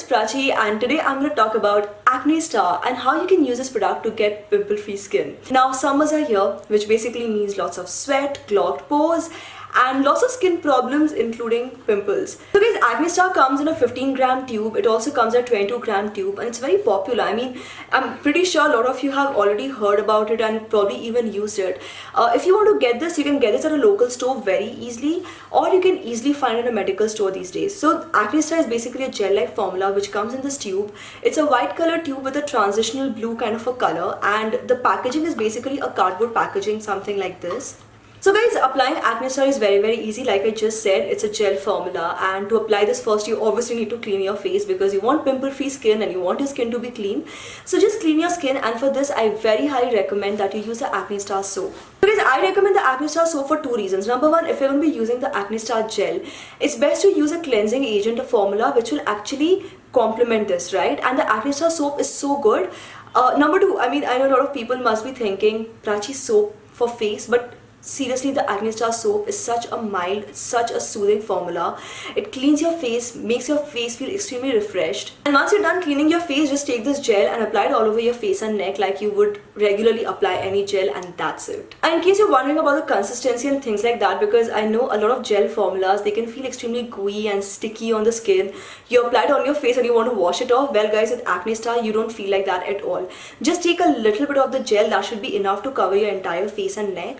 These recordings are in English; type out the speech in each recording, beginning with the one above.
it's Prachi, and today I'm going to talk about Acnestar and how you can use this product to get pimple-free skin. Now summers are here, which basically means lots of sweat, clogged pores, and lots of skin problems including pimples. So guys, Acnestar comes in a 15-gram tube. It also comes in a 22-gram tube, and it's very popular. I mean, I'm pretty sure a lot of you have already heard about it and probably even used it. If you want to get this, you can get this at a local store very easily, or you can easily find it in a medical store these days. So Acnestar is basically a gel-like formula which comes in this tube. It's a white color tube with a transitional blue kind of a color, and the packaging is basically a cardboard packaging, something like this. So guys, applying Acnestar is very easy. Like I just said, it's a gel formula, and to apply this first you obviously need to clean your face because you want pimple free skin and you want your skin to be clean. So just clean your skin, and for this I very highly recommend that you use the Acnestar soap. So guys, I recommend the Acnestar soap for two reasons. Number one, if you're going to be using the Acnestar gel, it's best to use a cleansing agent, a formula which will actually complement this, right? And the Acnestar soap is so good. Number two, I mean, I know a lot of people must be thinking, Prachi, soap for face, but seriously, the Acnestar soap is such a mild, such a soothing formula. It cleans your face, makes your face feel extremely refreshed. And once you're done cleaning your face, just take this gel and apply it all over your face and neck like you would regularly apply any gel, and that's it. And in case you're wondering about the consistency and things like that, because I know a lot of gel formulas, they can feel extremely gooey and sticky on the skin. You apply it on your face and you want to wash it off. Well guys, with Acnestar, you don't feel like that at all. Just take a little bit of the gel, that should be enough to cover your entire face and neck.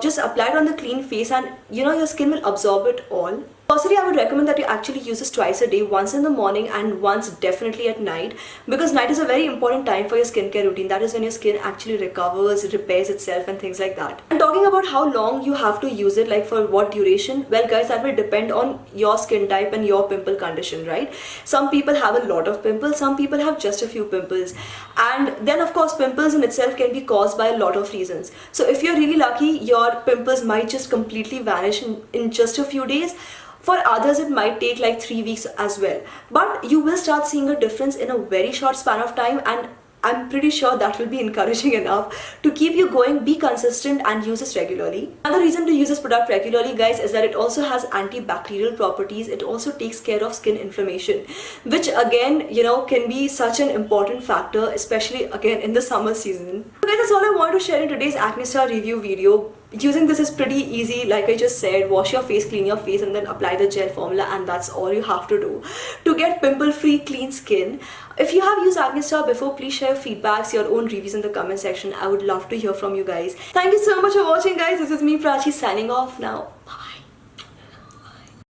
Just apply it on the clean face, and you know, your skin will absorb it all. Personally, I would recommend that you actually use this twice a day, once in the morning and once definitely at night, because night is a very important time for your skincare routine. That is when your skin actually recovers, repairs itself and things like that. And talking about how long you have to use it, like for what duration, well guys, that will depend on your skin type and your pimple condition, right? Some people have a lot of pimples, some people have just a few pimples, and then of course pimples in itself can be caused by a lot of reasons. So if you're really lucky, your pimples might just completely vanish in just a few days. For others, it might take like 3 weeks as well. But you will start seeing a difference in a very short span of time, and I'm pretty sure that will be encouraging enough to keep you going. Be consistent and use this regularly. Another reason to use this product regularly, guys, is that it also has antibacterial properties. It also takes care of skin inflammation, which again, you know, can be such an important factor, especially again in the summer season. So guys, that's all I wanted to share in today's Acnestar review video. Using this is pretty easy. Like I just said, wash your face, clean your face, and then apply the gel formula, and that's all you have to do to get pimple free clean skin. If you have used Acnestar before, please share your feedbacks, your own reviews in the comment section. I would love to hear from you guys. Thank you so much for watching, guys. This is me, Prachi, signing off now. Bye.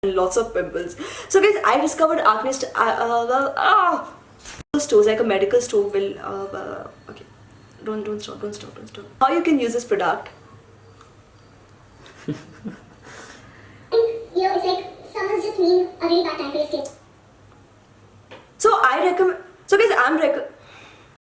Lots of pimples. So guys, I discovered Acnestar stores, like a medical store will okay, don't stop. How you can use this product. You know, it's like summer's just mean a really bad time for your skin. So I recommend. So guys,